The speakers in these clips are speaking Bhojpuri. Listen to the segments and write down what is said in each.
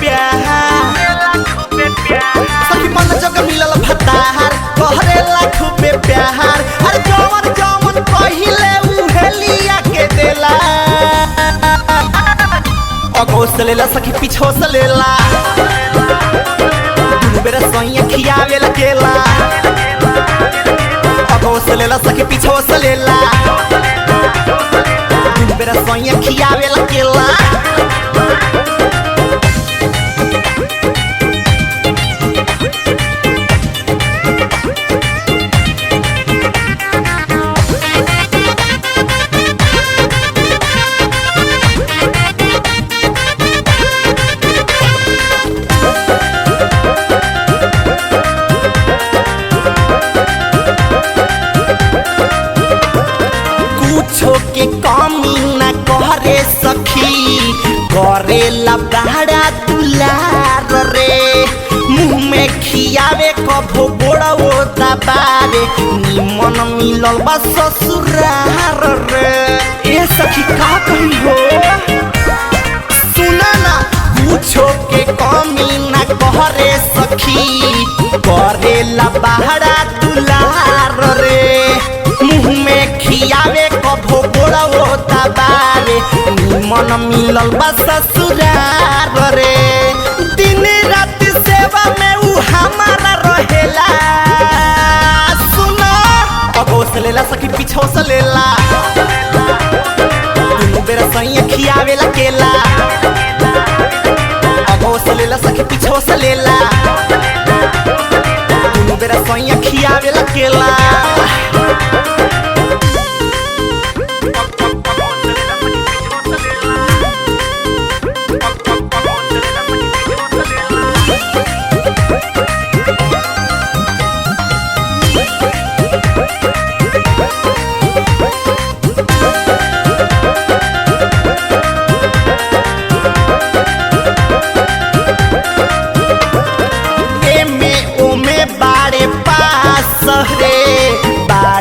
प्यार सखी मन जग मिलल भतार कहरेला खूबे प्यार अरे जवन जवन पहिले उहेलिया के देला अगो से लेला सखी पीछो से लेला दुनु बेरा सोइया खियावे लगेला अगो से लेला सखी पीछो से लेला दुनु बेरा सोइया खियावे लगेला के कमी न करे सखी करेला बड़ा दुलार रे मुँह में खियावे कभो बोड़ो दबारे निमन मिलल बा ससुरार रे ए सखी का कही हो सुना ना पूछो के कमी न करे सखी करेला बड़ा दुलार रे मुँह में खियावे कभो बोड़ो दबारे निमन मिलल बा ससुरार रे दिन रात सेवा में उ हमारा रहेला सुनो अगो से लेला सखी पीछो से लेला दुनु बेरा सैया खियावे लगेला अगो से लेला सखी पीछो से लेला दुनु बेरा सैया खियावे लगेला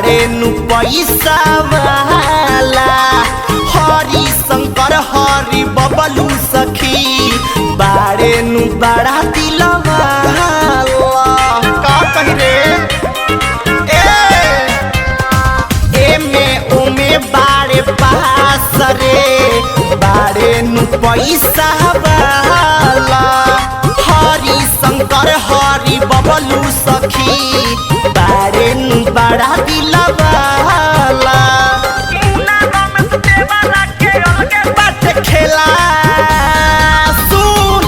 पैसा वाला हरि शंकर हरि बबलू सखी बारे नु बड़ा दिलवा का कही रे ए में ओ में बारे पास रे बारे नु पैसा वाला हरि शंकर हरि बबलू सखी बारे नु बड़ा दिलवा खेला सुन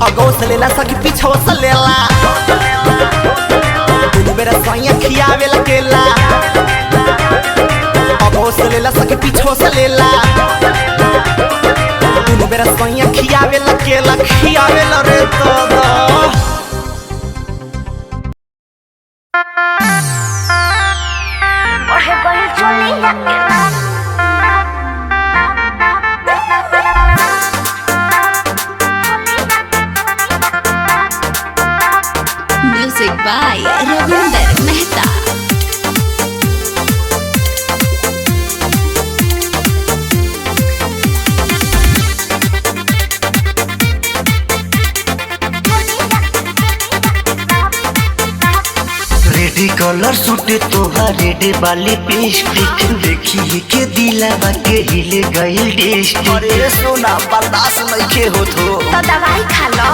अगो से लेला सखी पीछो से लेला दुनु बेरा सैया खियावे लगेला अगो से लेला सखी पीछो से लेला दुनु बेरा सैया खियावे लगेला खियावे ल रे तो Music by Ravinder Mehta. Ready colour suit तोहार रेडी वाली लिपस्टिक देखी के दिलवा के हिले गइल डिस्ट्रिक्ट अरे सोना बर्दाश्त नइखे होत हो तो दवाई खा लो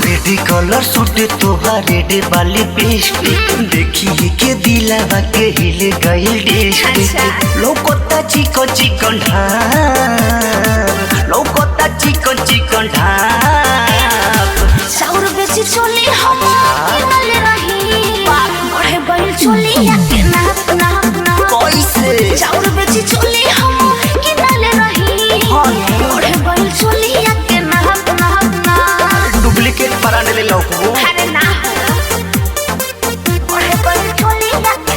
रेडी कलर सूट तोहार रेडी वाली लिपस्टिक देखी के दिलवा के हिले गइल डिस्ट्रिक्ट लौकता चिकन चिकन ढाप लौकता चिकन चिकन ढाप चाउर बेची चोली हम किनले रही बढ़े बैल चोली के नाप नाप नाप कैसे चाउर बेची चोली हम किनले रही बढ़े बैल चोली के नाप नाप नाप डुप्लीकेट परांडे ले लौकबो अरे ना बढ़े बैल चोली के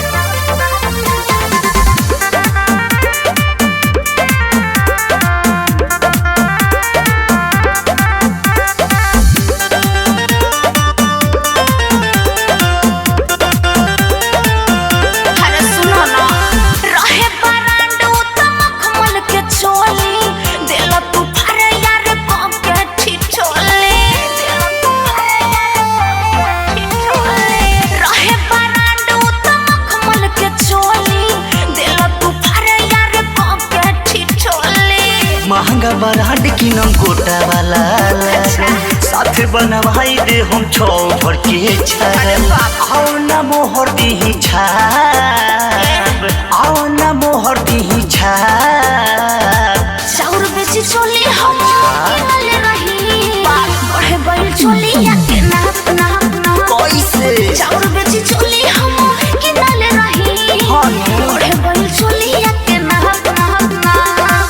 बनवाई दे हम छौ भर के छाप आओ ना मोहर दी छाप आओ ना मोहर दी छाप चाउर बेची चोली हम किनले रही बढ़े बैल चोली या के नाप नाप नाप कैसे चाउर बेची चोली हम किनले रही बढ़े बैल चोली या के नाप नाप नाप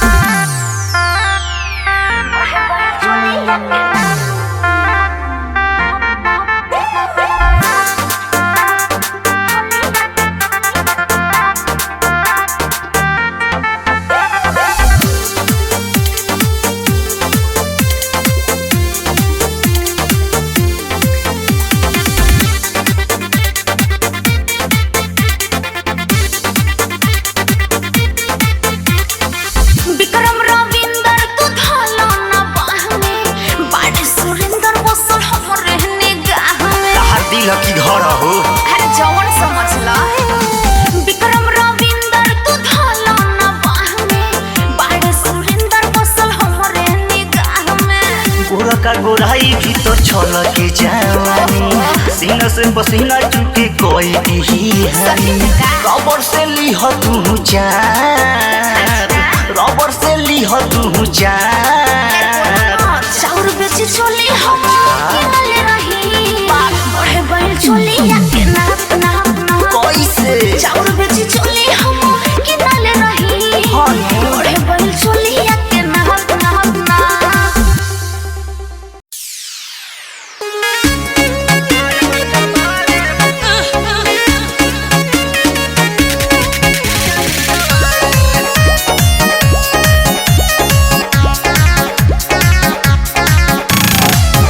बढ़े बैल चोली या के की घर हो अरे जवन समझला विक्रम रविंदर तू धाला ना बाह में बाड़े सुरेंदर बसल हमरे निगाह में गोरा का गोराई भी तो छल के जवानी सीना से पसीना चुके कोई दी है रबर से लीह तू जान रबर से लीह तू जान चाउर बेची चोली हम किनले रही बढ़े बैल चोली या के नाप नाप नाप कैसे चाउर बेची चोली हम किनले रही बढ़े बैल चोली या के नाप नाप नाप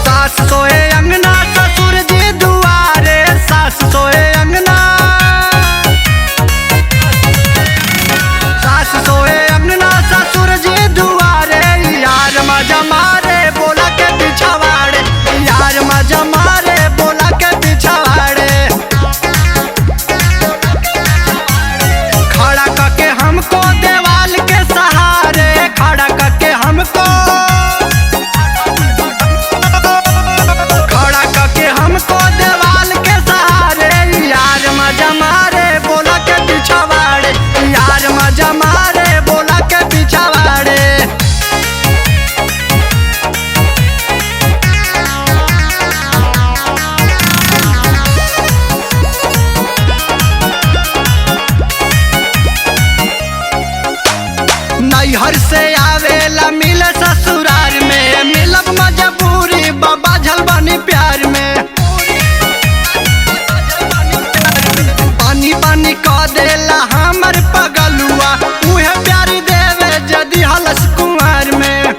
सास सोए अंगना ससुर जी दुआरे सास सोए अंगना सास सोए अंगना ससुर जी दुआरे यार मजा मारे बोला के पिछवाड़े यार मजा मारे बोला के पिछवाड़े खड़ा करके हमको देवाल के सहारे खड़ा करके हमको खड़ा करके हमको देवाल के सहारे यार मजा मारे बोला के पिछवाड़े यार मजा मारे बोला के पिछवाड़े नैहर से आवेला मिले ससुरार में मिलब मजबूरी बाबा झलबनी प्यार में पानी पानी कह देला हमर पगलुआ उहे प्यारी देवे जदी हलस कुंवर में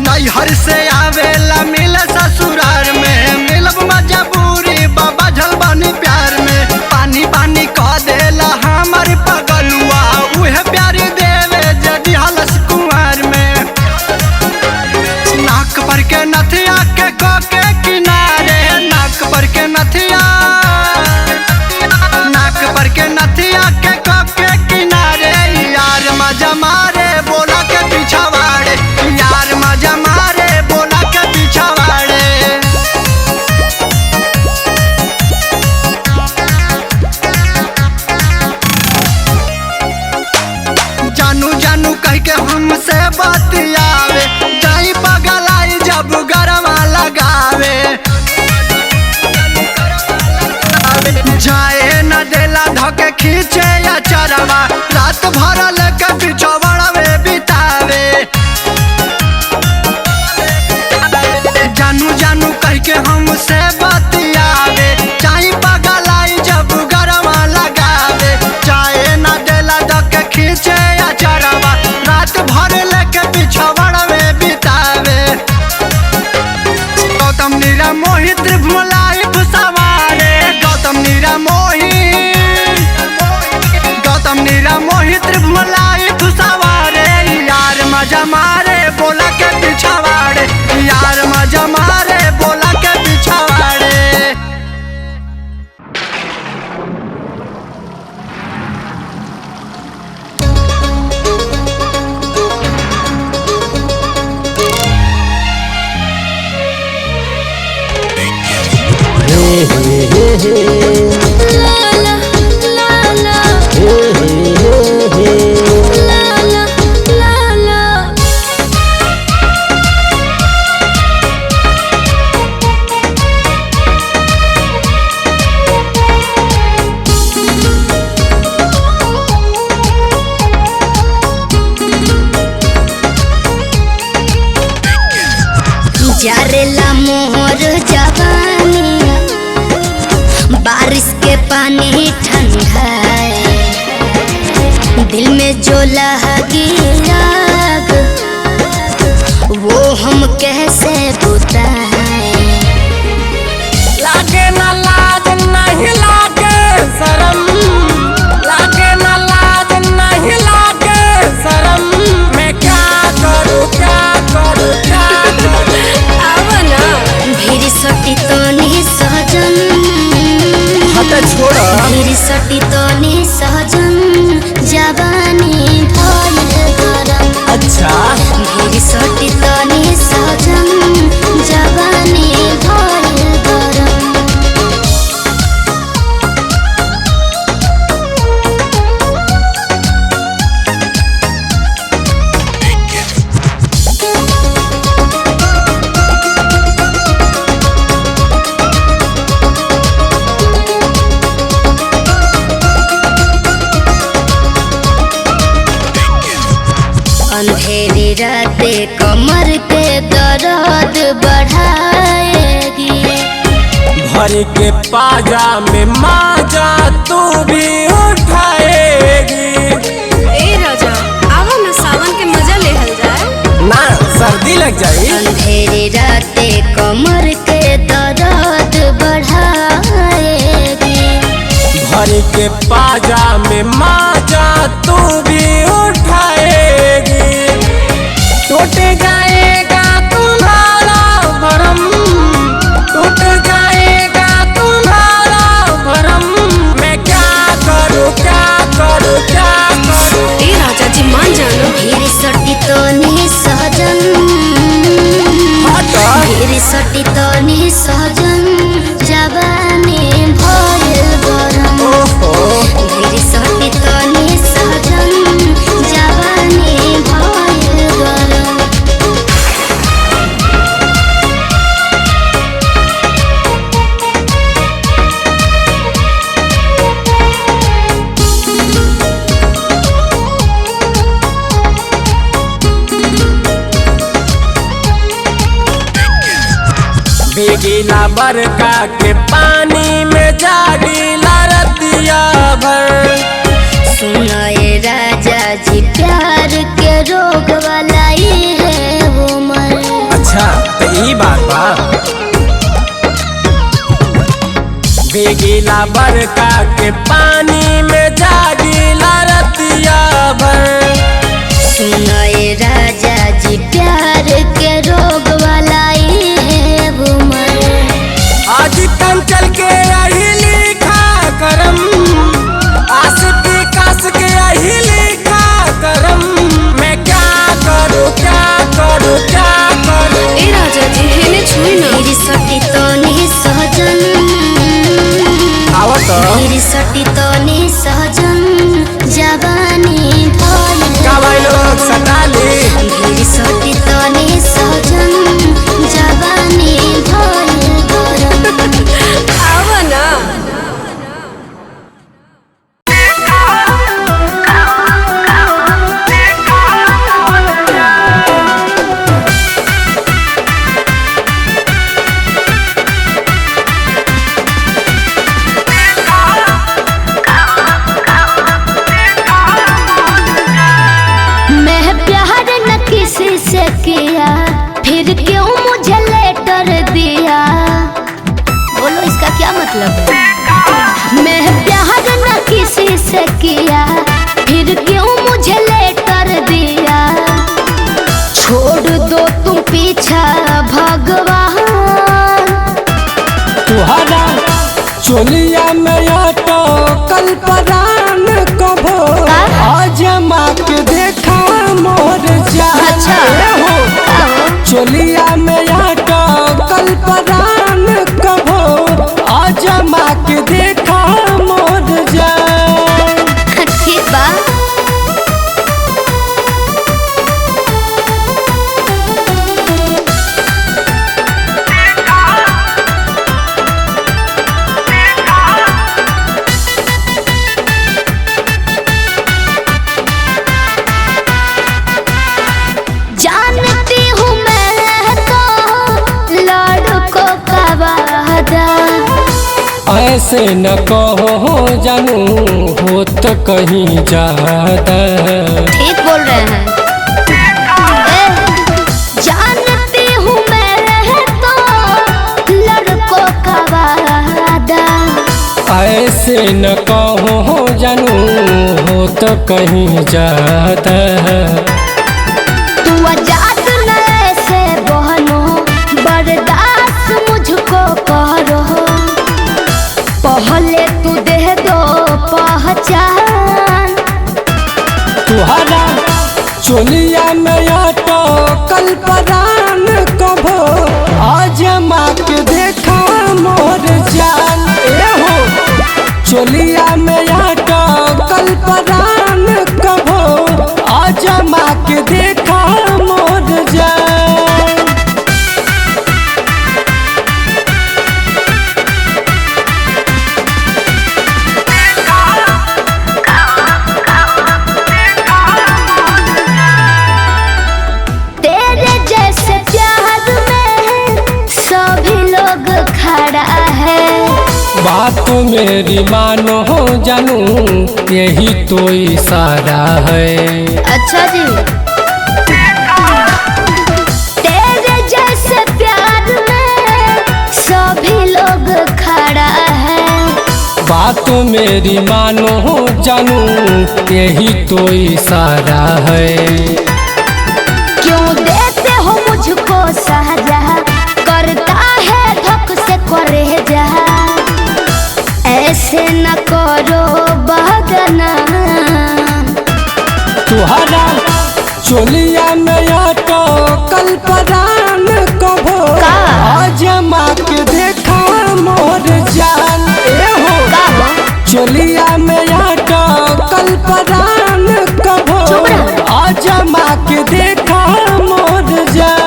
नैहर से आवेला मिले ससुरार में मिलब मजबूरी बाबा झलबनी प्यार में पानी पानी कह देला हमर पगलुआ उहे प्यारी देवे जदी हलस कुंवर में नाक पर के नथिया के के किनारे नाक पर के नथिया नाक पर के नथिया के किनारे यार मजा मारे बोला के पिछवाड़े यार मजा मारे बोला के पिछवाड़े जानू जानू कह के हमसे बतियावे जाई पगलाई जब गरमा लगावे जाए न देला धके खींचे या चरवा रात भर लेके पिछवाड़े बितावे जानू जानू कह के हमसे बतियावे जाई पगलाई जब गरमा लगावे जाए न देला धके खींचे या चरवा रात भर लेके पिछवाड़े बितावे गौतम नीरा मोहित त्रिभुलाई सवारे गौतम नीरा मोहित त्रिभुलाई सवारे यार मजा मारे बोला के पिछवाड़े यार मजा मारे बोला के पिछवाड़े जारेला मोर जवानी बारिश के पानी ठंडा दिल में जो लगी आग वो हम कैसे बुताएं। लागे ना लाज नहीं लागे शरम, लागे ना लाज नहीं लागे शरम। मैं क्या करूँ क्या करूँ क्या करूँ। आवना भीड़ सटी तो नहीं सहजन, हटा छोड़ा। भीड़ सटी तो नहीं सहजन जवानी भइल गरम। अच्छा भीड़ सटी तो नहीं सहजन जवानी भइल गरम। अंधेरी राते कमर के दर्द बढ़ाएगी। भर के पाजा में माजा तू भी उठाएगी। ए राजा आवा ना सावन के मजा लेहल जाए। ना सर्दी लग जाए। अंधेरी राते कमर के दर्द बढ़ाएगी। भर के पाजा में माजा तू भी उठाएगी। टूट जाएगा तुम्हारा भरम, टूट जाएगा तुम्हारा भरम। मैं क्या करूँ क्या करूँ क्या करूँ। ए राजा जी मान जाना। भीड़ सटी तो नहीं सहजन, भीड़ सटी तो नहीं सहजन जवानी भइल गरम। भीड़ सटी तो नहीं सहजन जवानी भइल गरम। भीगीला बरका के पानी में जागीला रतिया भर। सुनाए राजा जी प्यार के रोग वाला ही है वो मर। अच्छा तो ई बात बा। भीगीला बरका के पानी में जागीला रतिया भर। सुनाए राजा जी प्यार के रोग वाला ही है वो मर। आज कंचल के यही लिखा करम, आस विकास के यही लिखा करम। मैं क्या करूँ क्या करूँ क्या करूँ। ए राजा जी हेने छुई ना। भीड़ सटी तो नहीं सहजन, आवत भीड़ सटी तो नहीं सहजन जवानी भइल का भाई लोग सटाली। भीड़ सटी तो नहीं सहजन जवानी भइल गरम। आवा ना। मैं प्यार न किसी से किया फिर क्यों मुझे लेटर दिया। बोलो इसका क्या मतलब है। मैं प्यार न किसी से किया फिर क्यों मुझे लेटर दिया। छोड़ दो तुम पीछा भगवान। तुहरा चोलिया में आटो कल परान कभो आजमा के देखा मोर जान। हो चोलिया में आटो कल परान कभो आजमा के ऐसे न कहो जानू हो तो कहीं ज्यादा। ठीक बोल रहे हैं। जानती हूँ मैं तो लड़कों का वादा। ऐसे न कहो जानू हो तो कहीं ज्यादा। तू आजाद न ऐसे बहनो बर्दाश्त मुझको करो। पहले तू दे दो पहचान। तुहरा चोलिया में आटो कल परान कभो आज के देखा मोर जान। हो चोलिया में आटो कल परान कभो आज के देखा मोर जान। तेरे जैसे प्यार में सभी लोग खड़ा है। बात मेरी मानो जानू यही तो इशारा है। अच्छा जी। तेरे जैसे प्यार में सभी लोग खड़ा है। बात मेरी मानो जानू यही तो इशारा है। क्यों देते हो मुझको सजा करता है धक से करे जा। ऐसे न करो बहगना। तुहरा चोलिया में आटो कल परान कभो आज के देखा मोर जान। हो चोलिया में आटो कल परान कभो आज के देखा मोर जान।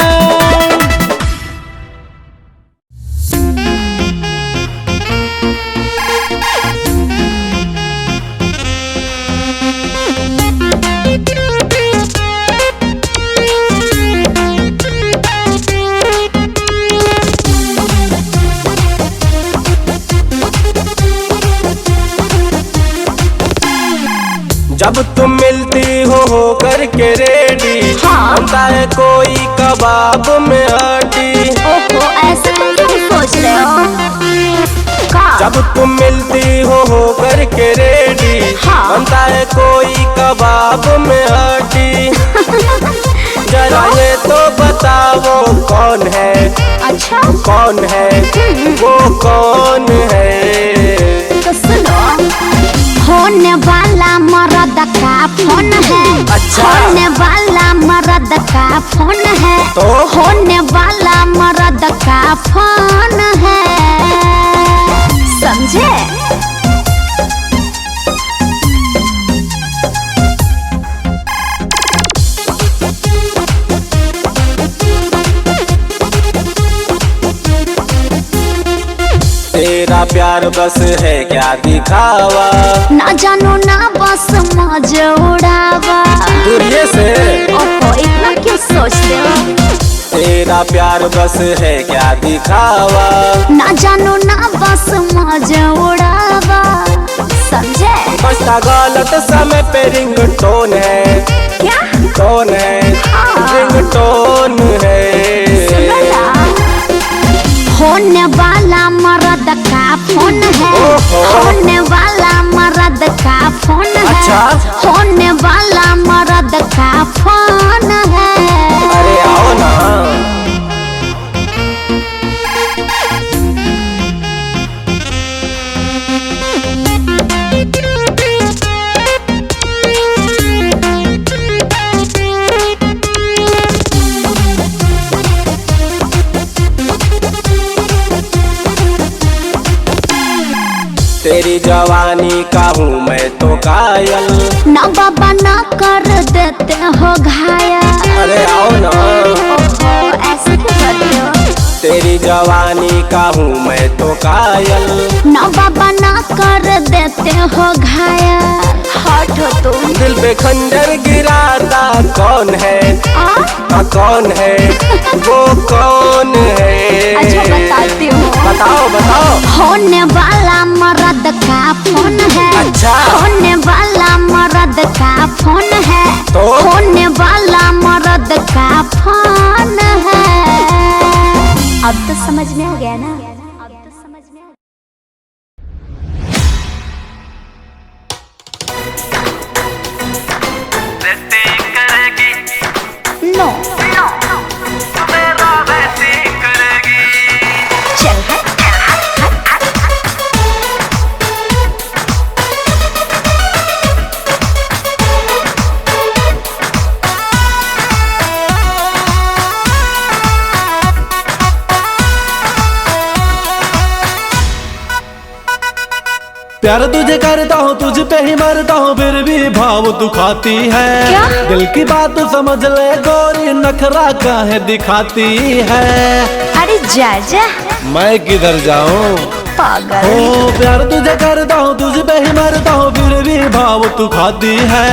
जब तुम मिलती हो करके रेडी। बनता है कोई कबाब में हड्डी। ओहो ऐसा तुम क्यों सोच रहे हो? जब तुम मिलती हो करके रेडी। बनता है कोई कबाब में हड्डी। जरा ये तो बताओ कौन है? अच्छा कौन है वो कौन है? तो सुनो। होने वाला मर्द का फोन है। अच्छा। होने वाला मर्द का फोन है। तो होने वाला मर्द का फोन है। समझे? तेरा प्यार बस है क्या दिखावा? ना जानो ना बस मौज उड़ावा। दूरिये से ओहो इतना क्यों सोचते हो? तेरा प्यार बस है क्या दिखावा? ना जानो ना बस मौज उड़ावा। समझे? बसता गलत समय पे रिंगटोन है। क्या? टोन है रिंगटोन है। होने वाला मर्द का फोन है। होने वाला मर्द का फोन है। अच्छा। होने वाला मर्द का फोन है। अरे आओ ना। तेरी जवानी का हूँ मैं तो कायल। ना बाबा ना कर देते हो घायल। अरे आओ ना। ओहो ऐसे क्यों करते हो? तेरी जवानी का हूँ मैं तो कायल। ना बाबा ना कर देते हो घायल। हटो तुम। दिल पे खंजर गिराता कौन है? कौन है वो कौन है? अच्छा बताती हूँ। बताओ बताओ। होने वाला मर्द का फोन है तो? होने वाला मर्द का फोन है। अब तो समझ में आ गया ना। नो चल हट। प्यार तुझे करता हूँ तुझ पे ही मरता हूँ फिर भी भाव तू खाती है। क्या? दिल की बात समझ ले गोरी नखरा काहे दिखाती है। अरे जा जा मैं किधर जाऊँ पागल। ओ प्यार तुझे करता हूँ तुझ पे ही मरता हूँ फिर भी भाव तू खाती है।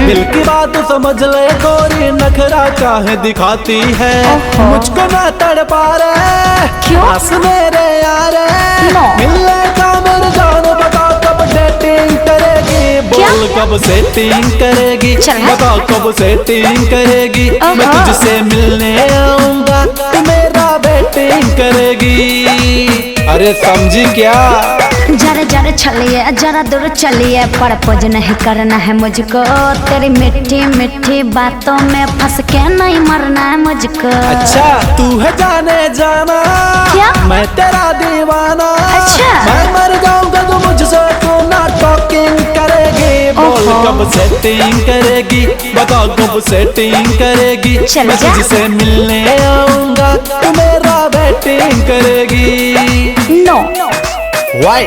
दिल की बात समझ ले गोरी नखरा काहे दिखाती है। मुझको ना तड़पा रे क्यों? पास मेरे यार नो। मिलने का मेरे जान बता कब डेटिंग करेगी क्या? बोल कब सेटिंग करेगी चल। बता कब सेटिंग करेगी मैं ओहो। तुझसे मिलने आऊंगा तू मेरा वेटिंग करेगी। अरे समझी क्या? जरा जरा चलिए जरा दूर चलिए प्रपोज नहीं करना है मुझको तेरी मीठी मीठी बातों में फंस के नहीं मरना है मुझको। अच्छा तू है जाने जाना क्या? मैं तेरा दीवाना। अच्छा। मैं मर जाऊंगा तो मुझसे तू ना टॉकिंग करेगी बोल ओहो। कब सेटिंग करेगी बता कब सेटिंग करेगी चल मैं जा। तुझसे मिलने आऊंगा तू मेरा वेटिंग करेगी। नो Why?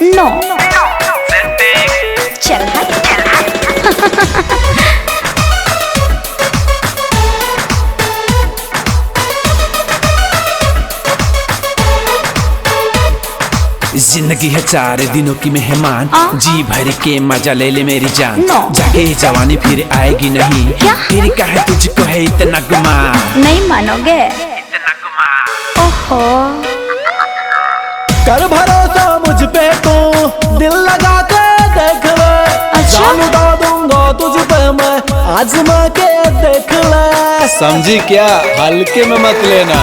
नो चल हट। जिंदगी है 4 दिनों की मेहमान जी भर के मजा ले ले मेरी जान। नो। जाके जवानी फिर आएगी नहीं क्या? फिर कहे तुझको है इतना गुमान। नहीं मानोगे। ओहो कर भरोसा मुझ पे तू दिल लगा के देख ले। अच्छा। जान उड़ा दूंगा तुझ पे मैं आजमा के देख ले। समझी क्या? हल्के में मत लेना।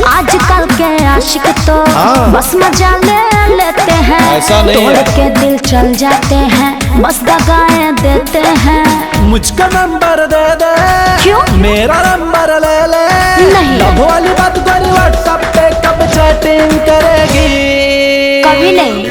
आजकल के आशिक तो हाँ। बस मजा ले लेते हैं ऐसा नहीं तोड़ है। के दिल चल जाते हैं बस दगाए देते हैं। मुझका नंबर दे दे क्यों? मेरा नंबर ले ले। नहीं। लव वाली बात करी व्हाट्सएप पे कब चैटिंग करेगी कभी नहीं।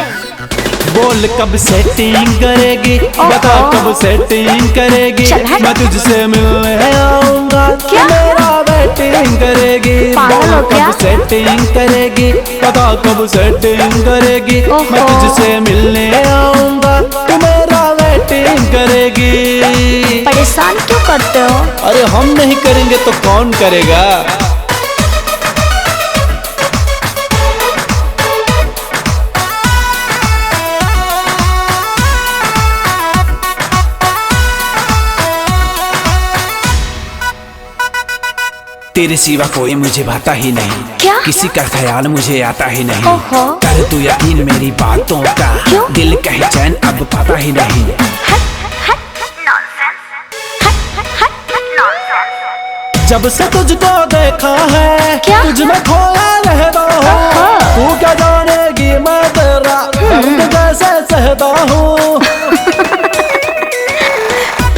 बोल कब सेटिंग करेगी बता कब सेटिंग करेगी चल हट। मैं तुझसे मिलने आऊंगा क्या? मेरा वेटिंग करेगी पागल हो बोल क्या? कब सेटिंग करेगी बता कब सेटिंग करेगी मैं ओहो। तुझसे मिलने आऊंगा तू मेरा वेटिंग करेगी। परेशान क्यों करते हो? अरे हम नहीं करेंगे तो कौन करेगा? तेरे सिवा कोई मुझे भाता ही नहीं। क्या? किसी का ख्याल मुझे आता ही नहीं। ओहो। कर तू यकीन मेरी बातों का क्यों? दिल कहीं चैन अब पाता ही नहीं। जब से तुझको देखा है क्या? तुझ में खोया रहता हूँ तू क्या जानेगी मैं तेरा दर्द कैसे सहता हूँ।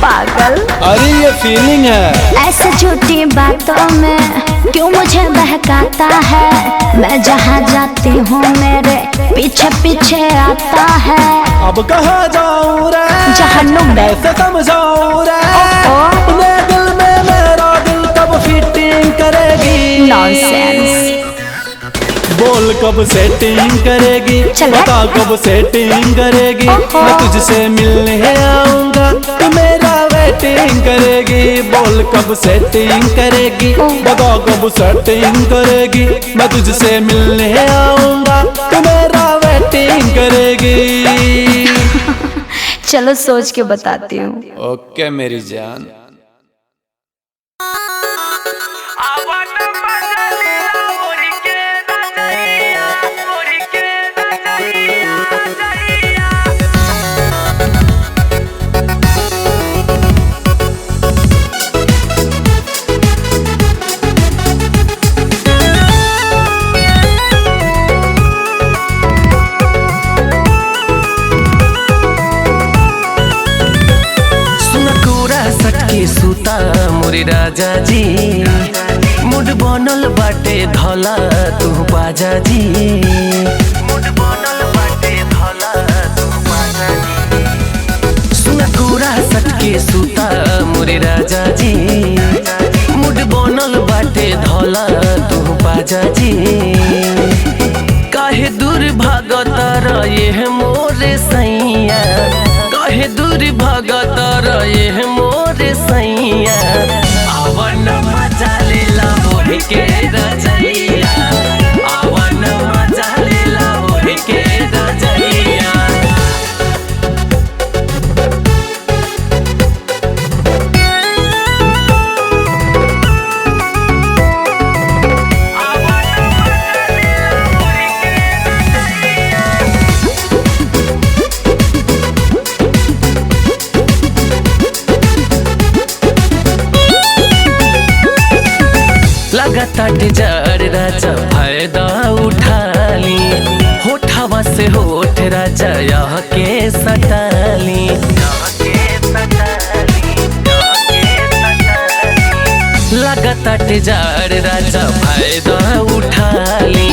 पागल अरे ये फीलिंग है। ऐसे झूठी बातों में क्यों मुझे बहकाता है मैं जहाँ जाती हूँ मेरे पीछे पीछे आता है। अब कहाँ जाऊँ रे जहन्नुम में। कैसे समझाऊँ रे ओहो। अपने दिल में मेरा दिल कब फिटिंग करेगी। नॉनसेंस। बोल कब सेटिंग करेगी चल हट। बता कब सेटिंग करेगी ओहो। मैं तुझसे मिलने आऊंगा तू मेरा वेटिंग करेगी। बोल कब सेटिंग करेगी बता कब सेटिंग करेगी मैं तुझसे मिलने आऊंगा तू मेरा वेटिंग करेगी। चलो सोच के बताती हूँ। ओके मेरी जान। सूता मोरे राजा जी मुड बनल बाटे धला तू बाजा जी मुड बनल बाटे धला तू बाजा जी सुना कोरा सटके सूता मोरे राजा जी मुड बनल बाटे धला तू बाजा जी काहे दूर भागत रहे मोरे सैया काहे दूर भागत रहे मोरे सैया आवन मजा लेला मोहि के रजैया आवन मजा लेला मोहि के रजैया लगातार जार राजा फायदा उठाली होठवा से होठ राजा यह के सटाली लगातार जार राजा फायदा उठाली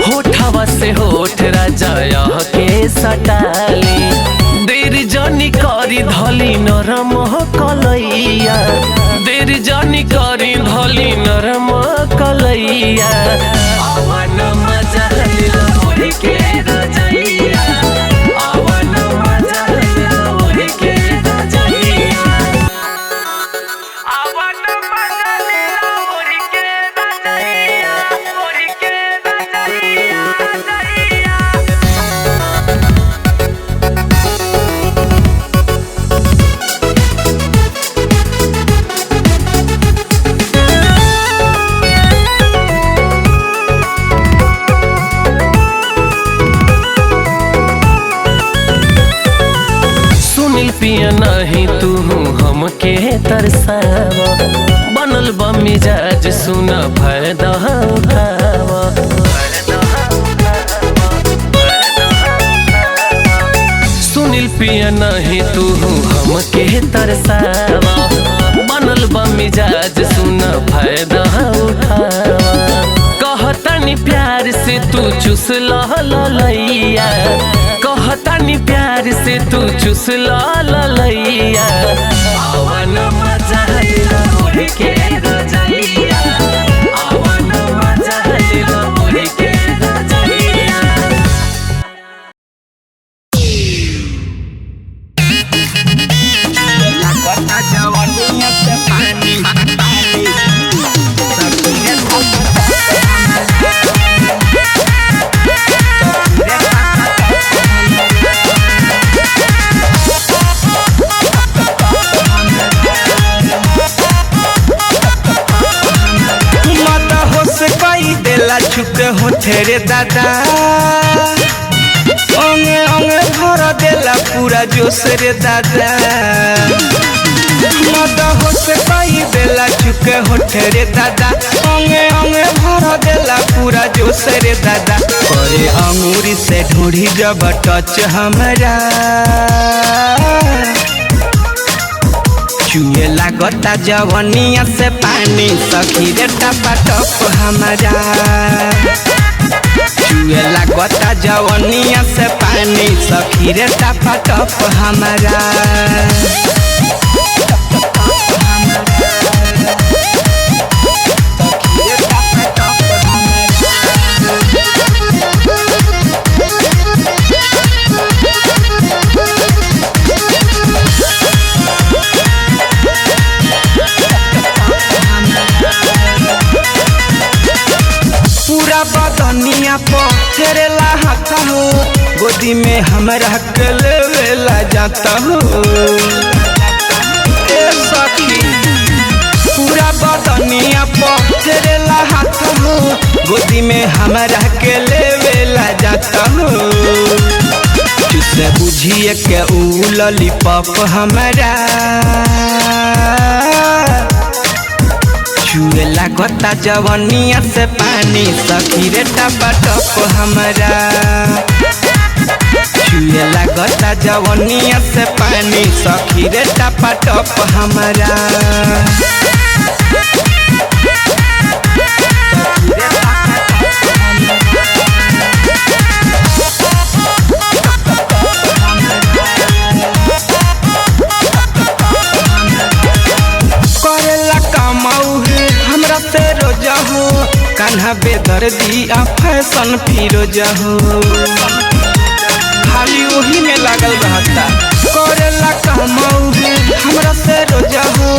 होठवा से होठ राजा यह के सटाली देर जानी करी धली नरम कलैया देर जानी करी धली नरम कलैया आवन मजा लेला मोहि के रजैया आवन मजा लेला मोहि के रजैया आवन मजा लेला मोहि के रजैया मोहि के रजैया पिया नहीं तू हमके तरसावा बनल बा मिजाज सुन फायदा उठावा सुनील पिया नहीं तू हमके तरसावा बनल बा मिजाज सुन फायदा उठावा कहतनी प्यार से तू चुस ललैया कहतनी प्यार से तू चुस ललैया आवन मजा लेला मोहि के रजैया आवन मजा लेला मोहि के रजैया लागता जवानिया से पानी छुके हो तेरे दादा ओंगे ओंगे भर देला पूरा जोश रे दादा मदा हो से पाई देला छुके हो तेरे दादा ओंगे ओंगे भर देला पूरा जोश रे दादा करे अंगूरी से ढूंढी जब टच हमरा चुए लागता जवनिया से पानी सखी रे टपा टप हमारा चुए लागता जवनिया से पानी सखी रे टपा टप हमारा बदनिया पर तेरेला हाथ हो गोदी में हमरा के लेवेला जाता हो ए सखी पूरा बदनिया पर तेरेला हाथ हो गोदी में हमरा के लेवेला जाता हो तुसे बुझिए के ऊ लॉलीपॉप हमरा छुए लागता जवनिया से पानी सखी रे टपा टप हमरा छुए लागता जवनिया से पानी सखी रे टपा टप हमारा करेला कमाऊ है हमरा से रोजा हो कान्हा बेदर दिया फैशन फिरोजा हो खाली वही में लागल रहता करेला कमाऊ है हमरा से रोजा हो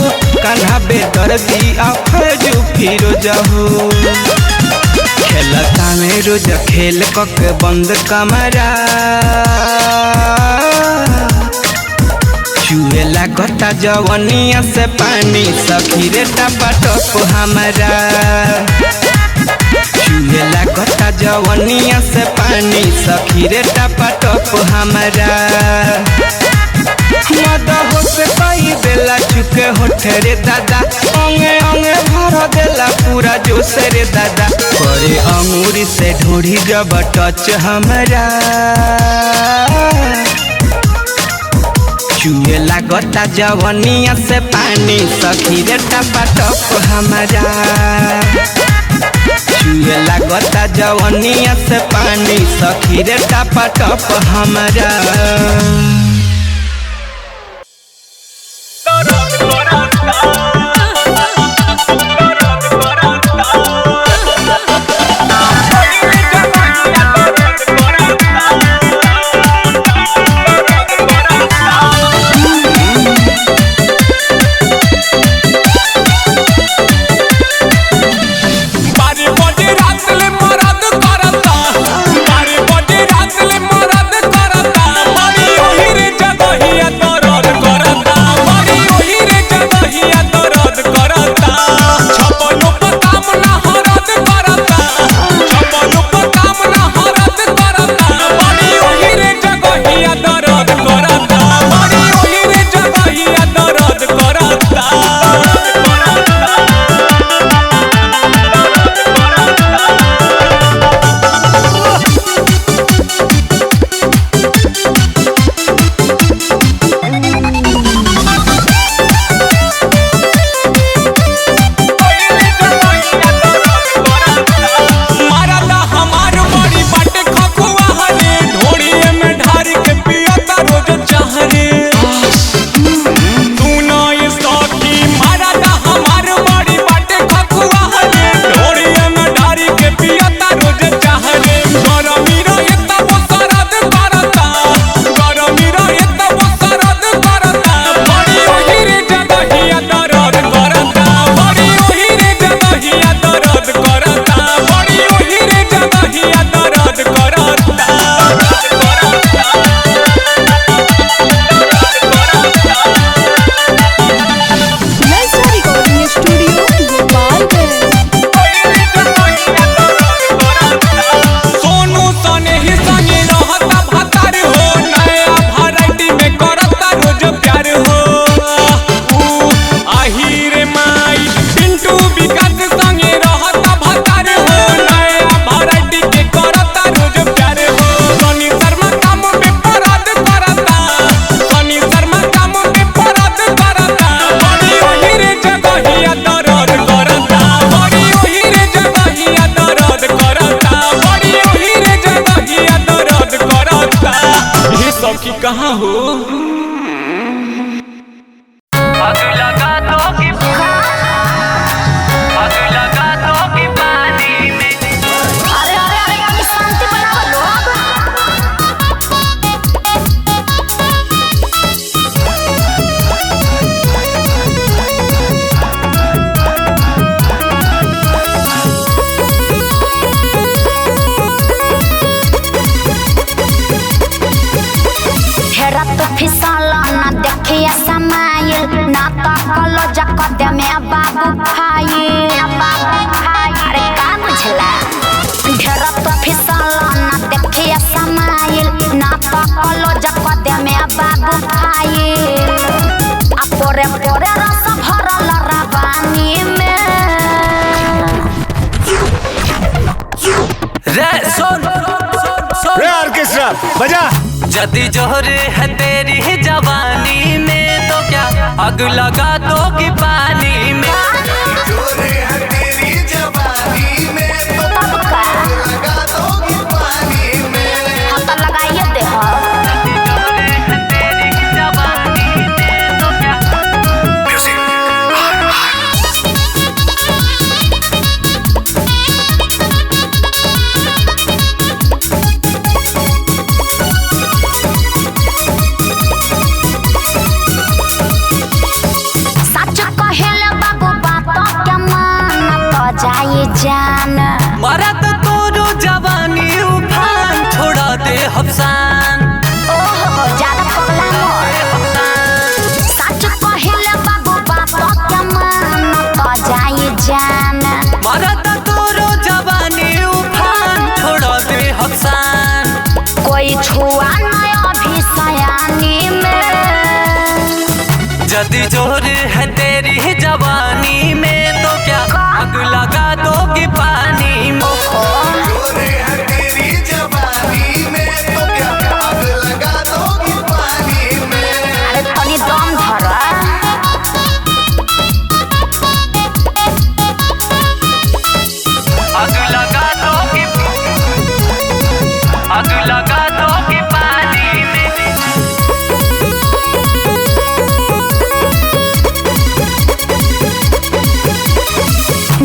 कान्हा बेदर दिया फैजू फिरोजा हो खेलता में रोज खेल कक बंद कमरा छुए लागता जवनिया से पानी सखी रे टपा टप हमारा छुए लागता जवनिया से पानी सखी रे टपा टप हमारा मद हो से कई बेला चुके होठे रे दादा अंगे अंगे भर देला पूरा जोश रे दादा करे अंगूरी से ढूंढी जब टच हमारा छुए लागता जवनिया से पानी सखी रे टपा टप हमारा छुए लागता जवनिया से पानी सखी रे टपा टप हमारा कहाँ हो फिसला ना देखिए समाइल ना तो कलो जकदे में बाबू खाए अरे का बुझला घेरा तो फिसला ना देखिए समाइल ना तो कलो जकदे में बाबू खाए अपोरे पोरे रस भरल रबानी में रे सुन रे ऑर्केस्ट्रा बजा जदी जोहरे है तेरी जवानी में तो क्या आग लगा दोगी पानी में। जोरे है तेरी जवानी में तो तब का लगा दोगी पानी में। हम तो लगाइए दे हो। जोहरे है तेरी जवानी में तो क्या सच कहेले बाबू बात के मान तो जाए जान। मरत तोरो जवानी उफान छोड़ा दे हफसान। ओहो ज्यादा पगला मोर। सच कहेले बाबू बात के मान तो जाए जान। मरत तोरो जवानी उफान छोड़ा दे हफसान। कोई छुआ नहीं अभी सयानी में। जदी जोहरे है तेरी जवानी में तो क्या आग लगा दोगी पानी में। जोरे है तेरी जवानी में तो क्या आग लगा दोगी पानी में। अरे तनी दम धर। आग लगा दोगी पानी में।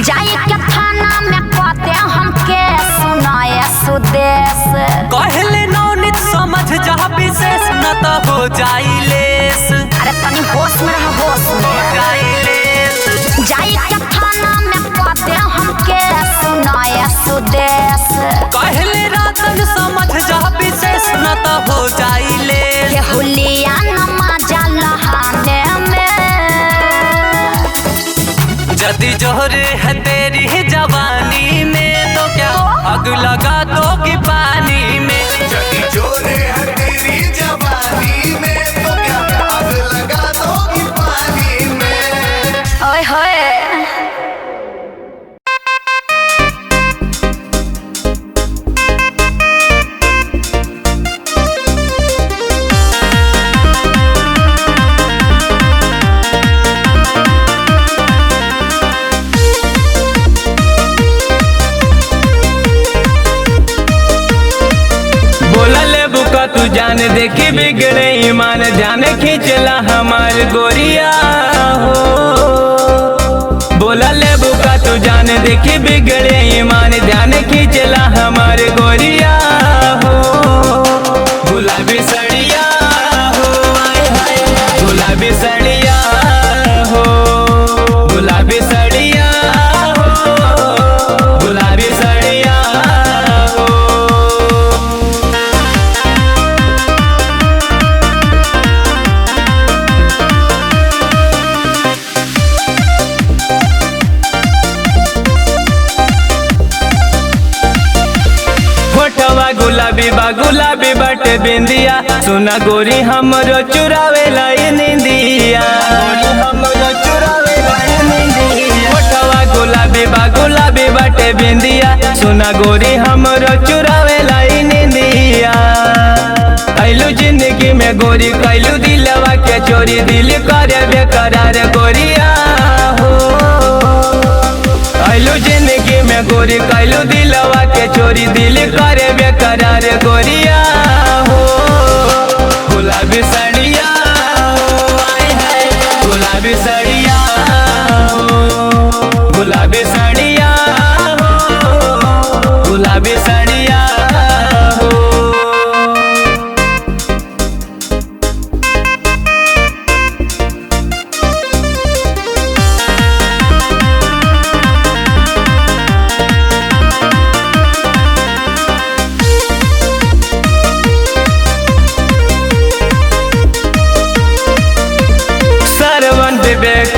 जाए के थाना में कहते हमके सुनाए सुदेश। कहले नौनित समझ जा विशेष न तो हो जाई लेस। अरे तनी होश में रह होश में। जाई लेस जाए के थाना में कहते हमके सुनाए सुदेश। कहले रातन समझ जा विशेष न तो हो जाई लेस। के हुलिया नमाजा लहाने में। जदी जोहरे है तेरी जवानी में तो क्या आग लगा दोगी पानी में। जदी जोरे है तेरी जवानी में तो क्या आग लगा दोगी पानी में। ओए होए बोला ले बुका तू जान देखी बिगड़े ईमान जाने खींचला हमार गोरिया हो। बोला ले बुका तू जान देखी बिगड़े ईमान जाने खींचला हमार गोरिया हो। गुलाबी सड़िया हो आए हाय गुलाबी सड़िया हो। गुलाबी सड़िया हो गुलाबी सड़िया हो। फोटवा गुलाबी बा गुलाबी बट बिंदिया सुना गोरी हमरो चुरावे लाई निंदिया। फोटवा गुलाबी बा गुलाबी बट बिंदिया सुना गोरी हमरो चुरावे लाई निंदिया। कैलू जिंदगी में गोरी कैलू दिलवा के चोरी दिल करे बेकरार गोरिया हो। कैलू जिंदगी में गोरी कैलू दिलवा के चोरी दिल करे बेकरार गोरिया हो। गुलाबी सड़िया हो आए हाय गुलाबी सड़िया हो। गुलाबी सड़िया हो गुलाबी सड़िया हो।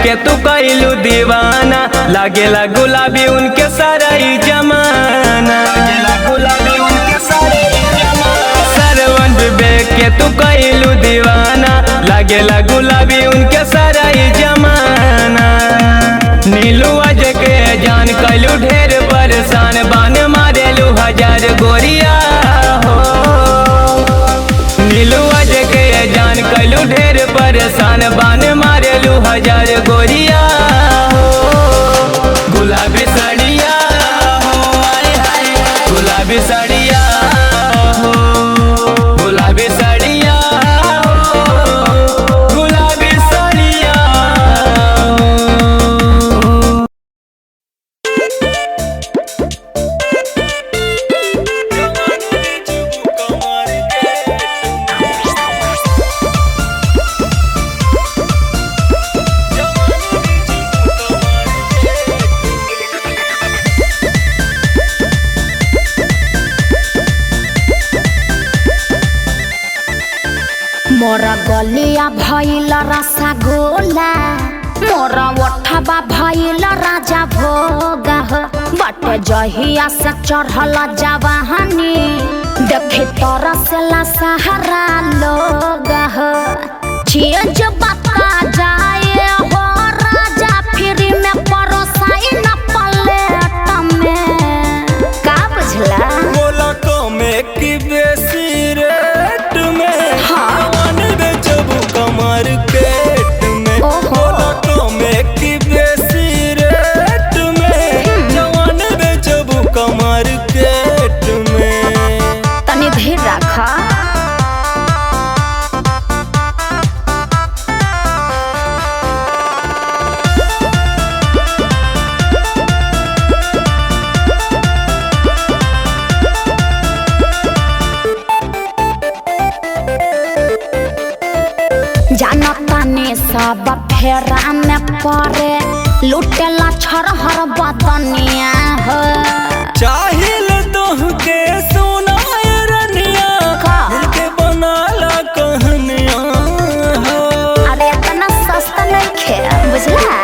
के तू कैलू दीवाना लागेला गुलाबी उनके सारा जमाना। सरवन विवेक के तू कैलू दीवाना लागेला गुलाबी उनके सारा जमाना। नीलू अज के जान कैलू ढेर परेशान बान मारेलू हजार गोरिया हो। नीलू तोहर गोरिया हो गुलाबी साड़िया हो आए हाय गुलाबी साड़िया हो गुलाबी साड़िया हो गुलाबी साड़िया मोरा गलिया भइल रसगोला मोरा ओठबा भइल राजा भोग बट जहिया से चढ़ल जवाहनी देखी तरसला सहारा लोग चीज बता जाए हो राजा फ्री में परोसाई न प्लेट में का बुझला बोला कमे की बेसी रेट में जवान बेचबू कमर पेट में बोला कमे की बेसी रेट में जवान बेचबू कमर पेट में तनी धीर रखा जानता ने सब फेरा में पड़े लुटेला छरहर बदनिया हो चाहिल तोह के सुनाए रनिया दिल के बनाला कहनिया हो अरे इतना सस्ता नहीं खे बुझला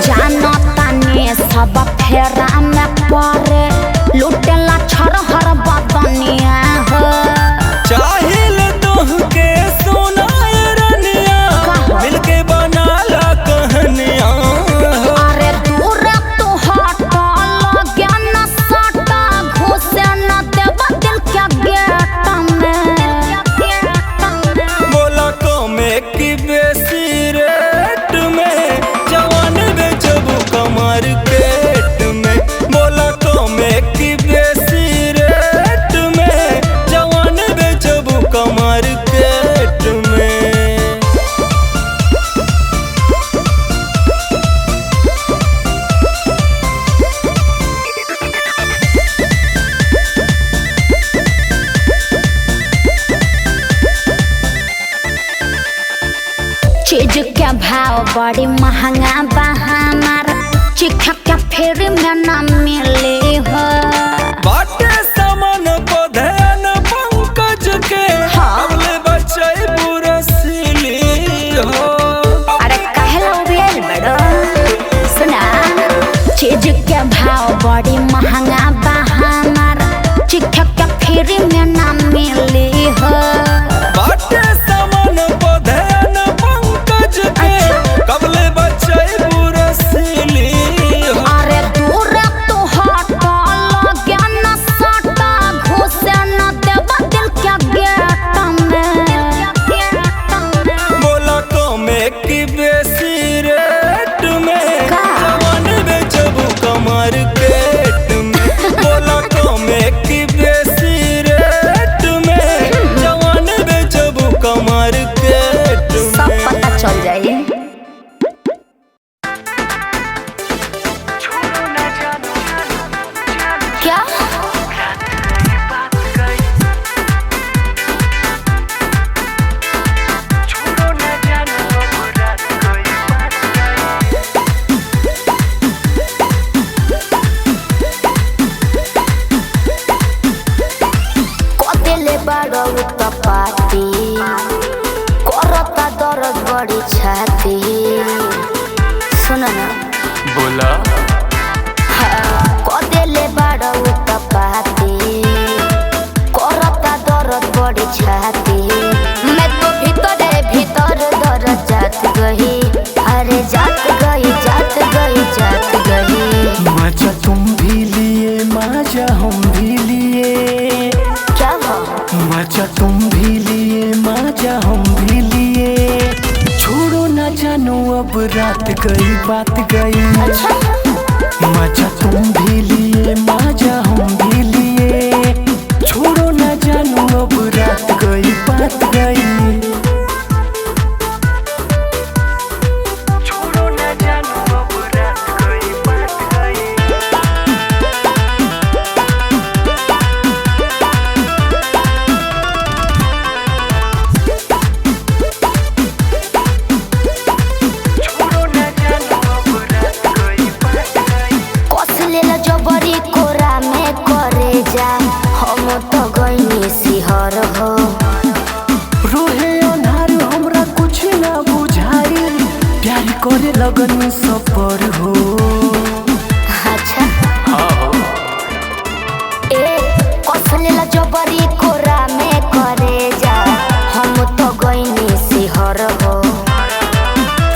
जानता ने सब फेरा में पड़े लुटेला छरहर बदनिया हो चाहिल तोह के सुनाए रनिया दिल के बनाला कहनिया अरे दूर तो हटा लगे न सटा घुसे न देवा दिल के गेट में बोला कमे की बेसी रेट में जवान बेचबू कमर पेट में बोला कमे की बेसी रेट में जवान बेचबू कमर पेट में चीज के भाव बड़ी महंगा बा हमार चिखा के फिर में न मिले हो बाटे सामान को ध्यान पंकज के अगले बच्चे पूरा सिली हो अरे कहला उबियल बड़ो सुना चीज के भाव बड़ी महंगा बा हमार चिखा के फिर में न मिले हो बाटे सामान को ध्यान पंकज के कबले बच्चे पूरा सिली हो अरे दूर तो हटा लगे न सटा घुसे न देवा दिल के गेट में बोला कमे की बेसी रेट में जवान बेचबू कमर पेट में बोला कमे की बेसी रेट में जवान बेचबू कमर पेट सब में पता चल जाए क्या कोदेले बड़ो उत्पाती करता दर्द बड़ी छाती सुन ना बोला कोदेले बड़ो उत्पाती करता दर्द बड़ी छाती मैं तो भीतर दर्द जात गई अरे जात गई मजा तुम भी लिए मजा हम भी लिए क्या हो मजा तुम भी लिए मजा हम भी लिए छोड़ो ना गई। मजा तुम भी लिए मजा हम भी लिए, छोड़ो ना जानू अब रात गई बात गई। छोड़ो ना जानू अब रात गई बात गई। कसलेला जबरी कोरा में करे जा, हम तो गईनी सिहर हो। रोहे अन्हार हमरा कुछ ना बुझाई, प्यार करे लगन सफर हो। अच्छा ए कसलेला जबरी कोरा में करे जा, हम तो गईनी सिहर हो।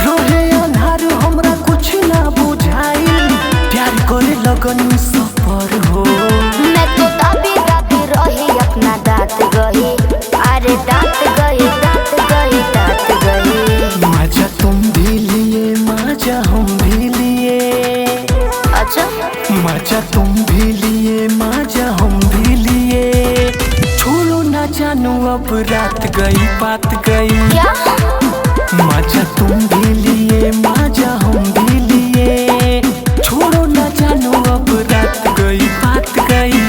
रोहे अन्हार हमरा कुछ ना बुझाई, प्यार करे लगन सफर हो। मैं तो दाबी दाबी रही अपना दांत गई, अरे दांत गई दांत गई दांत गई। मजा तुम भी लिए मजा हम भी लिए। अच्छा मजा तुम भी लिए मजा हम भी लिए, छोड़ो ना जानू अब रात गई बात गई। क्या मजा तुम भी लिए मजा हम भी लिए, छोड़ो ना जानू अब रात गई बात गई।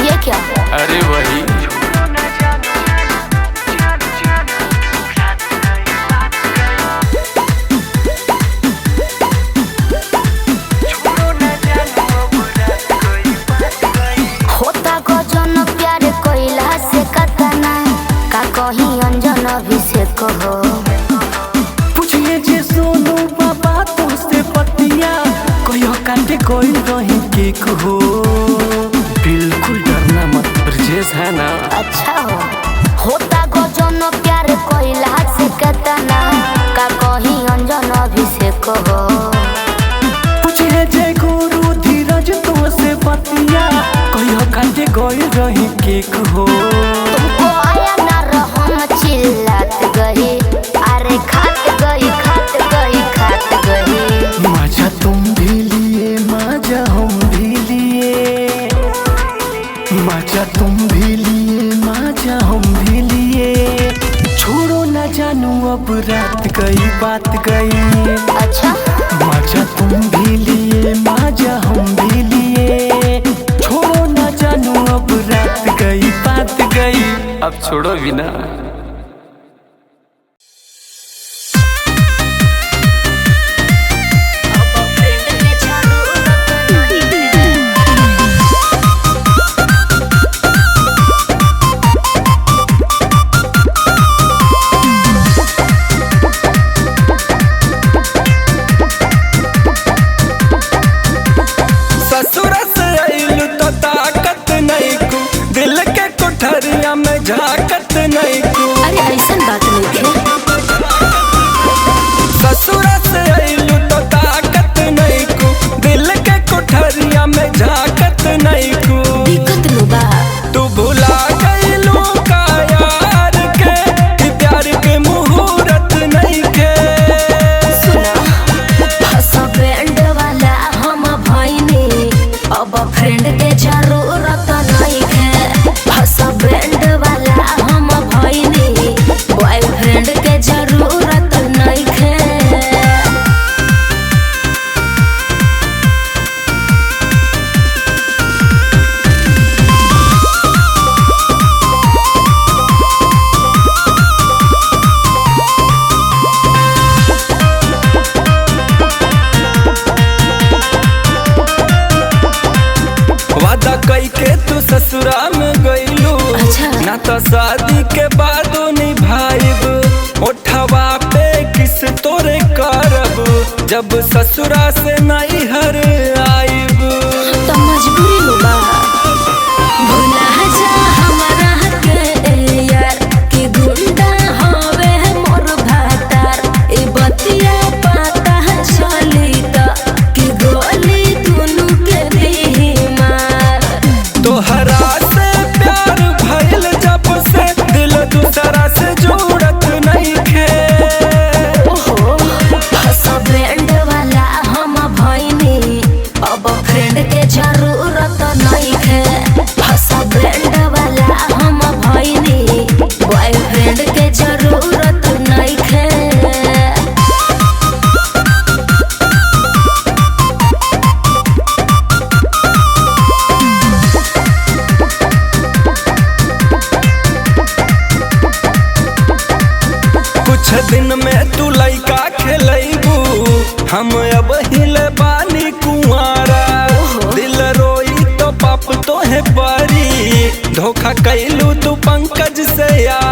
ये क्या अरे वही होता गजन प्यार कोइला से कतना, का कहीं अंजन अभिषेक हो। पूछिए जे सोनू बाबा तुझसे पतिया, कहियो काटे कोई रही केक हो। बिल्कुल डरना मत ब्रजेश है ना। अच्छा हो होता गजन प्यार कोइला से कतना, का कहीं अंजन अभिषेक हो। पूछिए जे गुरु धीरज तुझसे पतिया, कहियो काटे कोई रही केक हो। तुमको आया ना रहम चिल्लात गई, अरे खात गई खात गई खात गई। मजा तुम भी लिए मजा हम भी लिए। मजा तुम भी लिए मजा हम भी लिए, छोड़ो ना जानू अब रात गई बात गई। अच्छा मजा तुम भी लिए मजा हम भी लिए, छोड़ो ना जानू अब रात गई बात गई। अब छोड़ो भी ना। ससुर से आइलू तो ताकत नहीं को, दिल के कोठरिया में झाकत नहीं को। अरे ऐसन बात नहीं है। ससुर से आइलू तो ताकत नहीं को, दिल के कोठरिया में झाकत नहीं को। दिक्कत नु बा तू भुला गइलू का यार के, कि प्यार के मुहूर्त नहीं के। बैंड वाला हम भइनी, अब फ्रेंड के जरूरत नहीं है। बैंड वाला हम भइनी, बॉयफ्रेंड के जरूरत नहीं है। वादा कई के तू ससुरा में गइलू, अच्छा। ना तो शादी के बाद निभाइब। ओठवा पे किस तोरे करब, जब ससुरा से नहीं हर आइब। तो मजबूरी नु बा भुला जा हमरा के यार, कि गुंडा हवे मोर भातार। ए बतिया पता चली त कि गोली दुनु के दी मार। तोहरा से प्यार भइल जब से, दिल दूसरा से जुड़त नहीं खे। ओहो बैंड वाला हम दिन में तू लइका खेलैबू हम अब हिले बानी कुंवारा दिल रोई तो पाप तो है परी धोखा कैलू तू पंकज से यार